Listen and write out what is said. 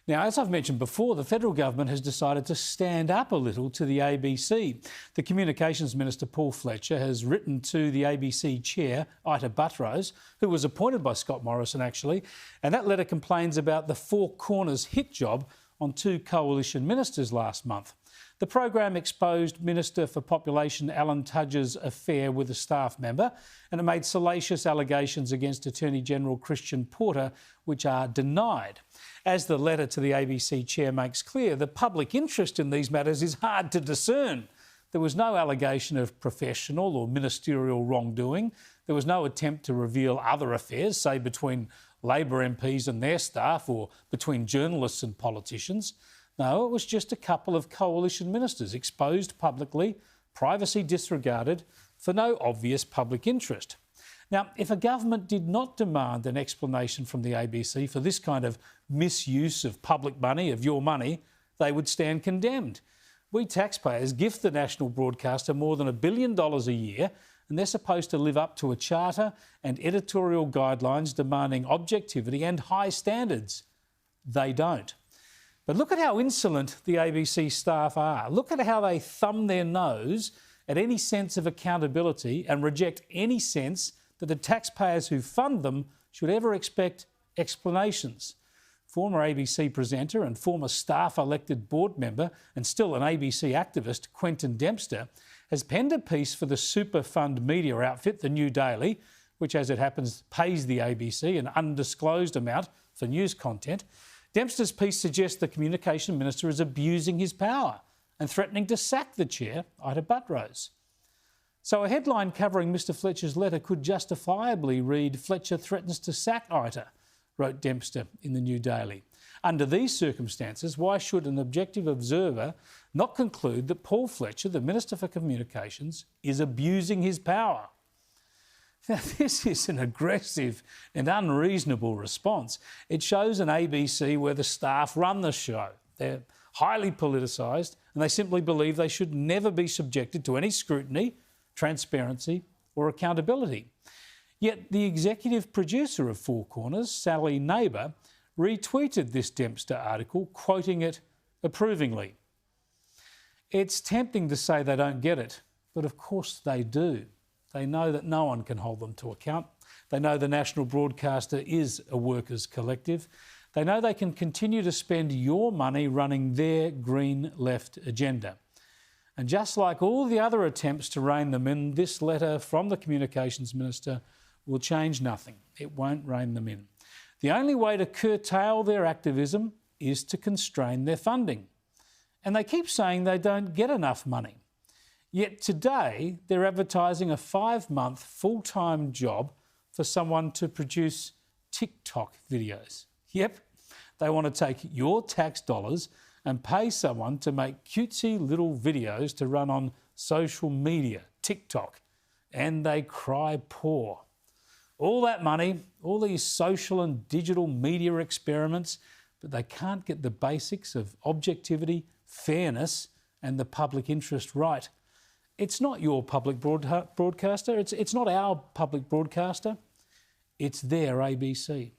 Now, as I've mentioned before, the federal government has decided to stand up a little to the ABC. The Communications Minister Paul Fletcher has written to the ABC chair, Ita Buttrose, who was appointed by Scott Morrison actually, and that letter complains about the Four Corners hit job on two coalition ministers last month. The program exposed Minister for Population Alan Tudge's affair with a staff member, and it made salacious allegations against Attorney General Christian Porter, which are denied. As the letter to the ABC chair makes clear, the public interest in these matters is hard to discern. There was no allegation of professional or ministerial wrongdoing. There was no attempt to reveal other affairs, say between Labor MPs and their staff or between journalists and politicians. No, it was just a couple of coalition ministers exposed publicly, privacy disregarded, for no obvious public interest. Now, if a government did not demand an explanation from the ABC for this kind of misuse of public money, of your money, they would stand condemned. We taxpayers gift the national broadcaster more than $1 billion a year, and they're supposed to live up to a charter and editorial guidelines demanding objectivity and high standards. They don't. But look at how insolent the ABC staff are. Look at how they thumb their nose at any sense of accountability and reject any sense that the taxpayers who fund them should ever expect explanations. Former ABC presenter and former staff-elected board member and still an ABC activist, Quentin Dempster, has penned a piece for the super fund media outfit, The New Daily, which, as it happens, pays the ABC an undisclosed amount for news content. Dempster's piece suggests the Communications Minister is abusing his power and threatening to sack the chair, Ita Buttrose. So a headline covering Mr Fletcher's letter could justifiably read, "Fletcher threatens to sack Ita," wrote Dempster in the New Daily. Under these circumstances, why should an objective observer not conclude that Paul Fletcher, the Minister for Communications, is abusing his power? Now, this is an aggressive and unreasonable response. It shows an ABC where the staff run the show. They're highly politicised and they simply believe they should never be subjected to any scrutiny, transparency or accountability. Yet the executive producer of Four Corners, Sally Neighbour, retweeted this Dempster article, quoting it approvingly. It's tempting to say they don't get it, but of course they do. They know that no one can hold them to account. They know the national broadcaster is a workers' collective. They know they can continue to spend your money running their green left agenda. And just like all the other attempts to rein them in, this letter from the Communications Minister will change nothing. It won't rein them in. The only way to curtail their activism is to constrain their funding. And they keep saying they don't get enough money. Yet today, they're advertising a 5-month full-time job for someone to produce TikTok videos. Yep, they want to take your tax dollars and pay someone to make cutesy little videos to run on social media, TikTok, and they cry poor. All that money, all these social and digital media experiments, but they can't get the basics of objectivity, fairness, and the public interest right. It's not your public broadcaster. It's not our public broadcaster. It's their ABC.